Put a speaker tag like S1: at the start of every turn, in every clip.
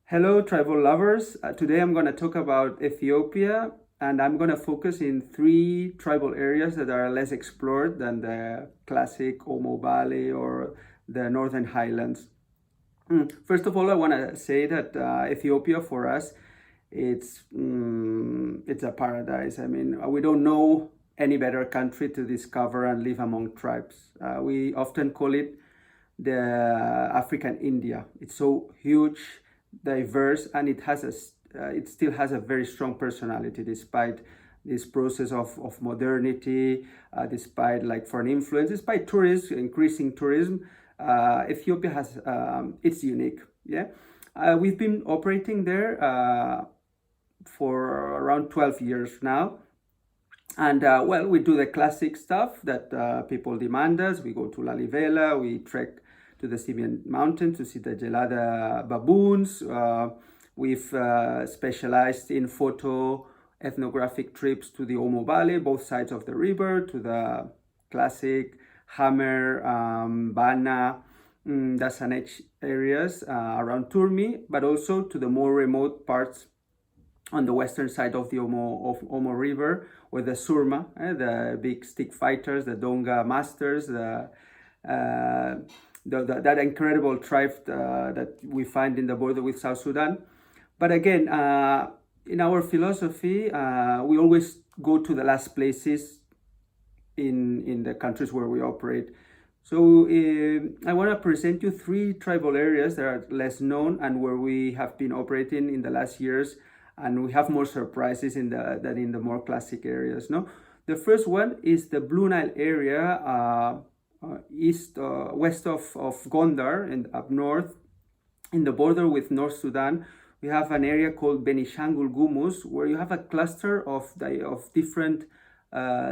S1: Hello, tribal lovers. Today I'm going to talk about Ethiopia, and I'm going to focus in three tribal areas that are less explored than the classic Omo Valley or the Northern Highlands. First of all, I want to say that Ethiopia for us, it's a paradise. I mean, we don't know any better country to discover and live among tribes. We often call it the African India. It's so huge, diverse, and it still has a very strong personality despite this process of modernity, despite like foreign influence, despite tourism, increasing tourism. Ethiopia has it's unique. Yeah, we've been operating there for around 12 years now. And well, we do the classic stuff that people demand us. We go to Lalibela, we trek to the Simeon Mountain to see the Gelada baboons. We've specialized in photo ethnographic trips to the Omo Valley, both sides of the river, to the classic Hammer, Bana, Dasanech areas around Turmi, but also to the more remote parts on the western side of the Omo River, where the Surma, the big stick fighters, the Donga masters, that incredible tribe that we find in the border with South Sudan. But again, in our philosophy, we always go to the last places in the countries where we operate. So I want to present you three tribal areas that are less known and where we have been operating in the last years, and we have more surprises than in the more classic areas. No, the first one is the Blue Nile area, west of Gondar and up north, in the border with North Sudan. We have an area called Benishangul Gumus, where you have a cluster of different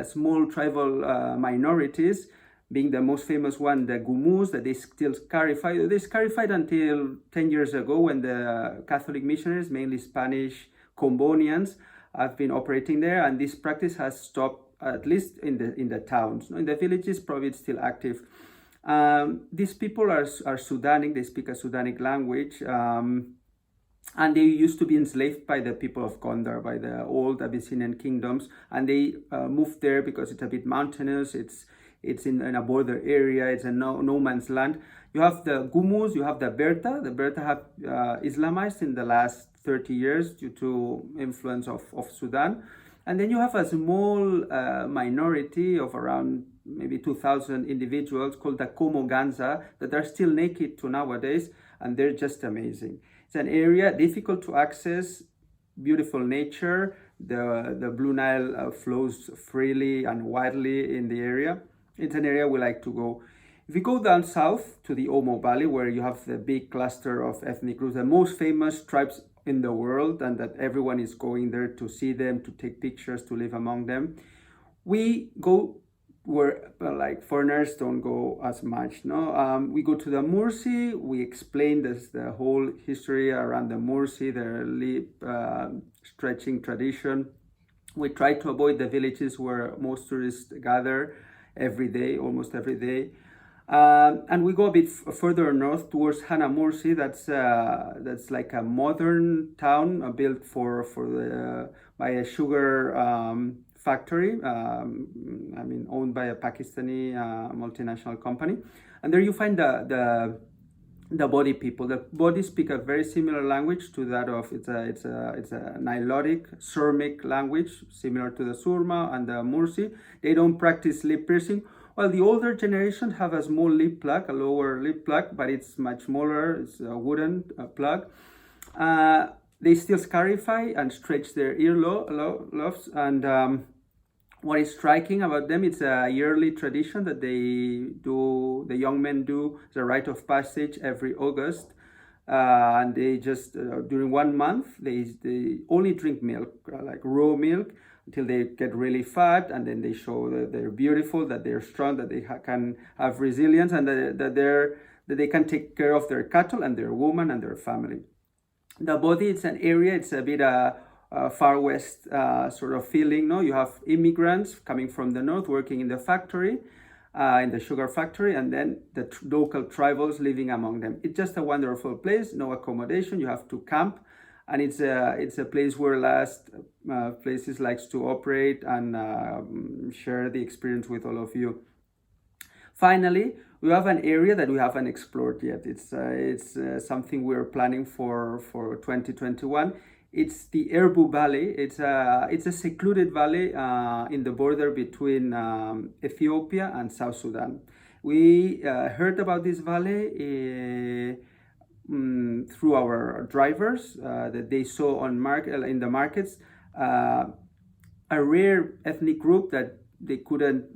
S1: small tribal minorities, being the most famous one, the Gumus, that they still scarified. They scarified until 10 years ago when the Catholic missionaries, mainly Spanish Combonians, have been operating there, and this practice has stopped, at least in the towns. In the villages, probably it's still active. These people are Sudanic. They speak a Sudanic language. And they used to be enslaved by the people of Gondar, by the old Abyssinian kingdoms, and they moved there because it's a bit mountainous. It's in a border area. It's a no man's land. You have the Gumus, you have the Berta. The Berta have Islamized in the last 30 years due to influence of Sudan. And then you have a small minority of around maybe 2,000 individuals called the Como Ganza that are still naked to nowadays, and they're just amazing. It's an area difficult to access, beautiful nature. The Blue Nile flows freely and widely in the area. It's an area we like to go. If you go down south to the Omo Valley, where you have the big cluster of ethnic groups, the most famous tribes in the world, and that everyone is going there to see them, to take pictures, to live among them, we go where like foreigners don't go as much. No, we go to the Mursi. We explain the whole history around the Mursi, their stretching tradition. We try to avoid the villages where most tourists gather every day, almost every day. And we go a bit further north towards Hana Mursi. That's like a modern town built by a sugar factory. I mean, owned by a Pakistani multinational company. And there you find the Bodi people. The Bodi speak a very similar language to that of it's a Nilotic Surmic language, similar to the Surma and the Mursi. They don't practice lip piercing. Well, the older generation have a small lip plug, a lower lip plug, but it's much smaller. It's a wooden plug. They still scarify and stretch their earlobes. And what is striking about them, it's a yearly tradition that the young men do. It's a rite of passage every August. And they just, during 1 month, they only drink milk, like raw milk, until they get really fat, and then they show that they're beautiful, that they're strong, that they can have resilience, and that they can take care of their cattle and their woman and their family. The Bodi, it's an area, it's a bit far west sort of feeling. No, you have immigrants coming from the north working in the factory, in the sugar factory, and then the local tribals living among them. It's just a wonderful place, no accommodation, you have to camp, and it's a place where Last Places likes to operate and share the experience with all of you. Finally, we have an area that we haven't explored yet. It's something we're planning for 2021. It's the Erbu Valley. It's a secluded valley in the border between Ethiopia and South Sudan. We heard about this valley through our drivers that they saw in the markets a rare ethnic group that they couldn't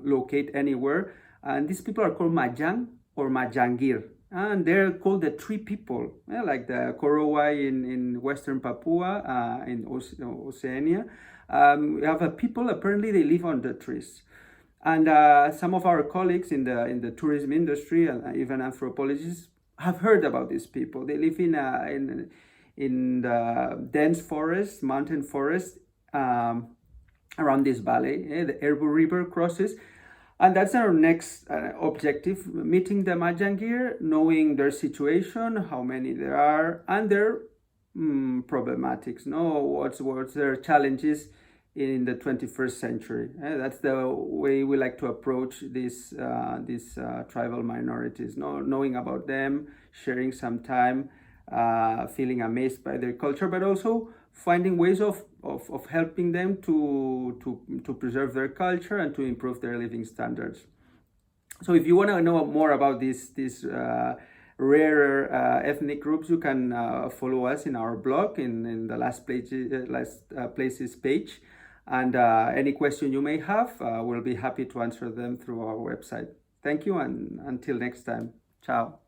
S1: locate anywhere. And these people are called Majang or Majangir. And they're called the tree people, like the Korowai in Western Papua, in Oceania. We have a people, apparently they live on the trees. And some of our colleagues in the tourism industry and even anthropologists have heard about these people. They live in the dense forest, mountain forest, around this valley. The Erbu River crosses. And that's our next objective, meeting the Majangir, knowing their situation, how many there are, and their problematics, what's their challenges in the 21st century. That's the way we like to approach these tribal minorities, knowing about them, sharing some time, feeling amazed by their culture, but also finding ways of helping them to preserve their culture and to improve their living standards. So if you want to know more about these rarer ethnic groups, you can follow us in our blog in the Last Places page. And any question you may have, we'll be happy to answer them through our website. Thank you, and until next time. Ciao.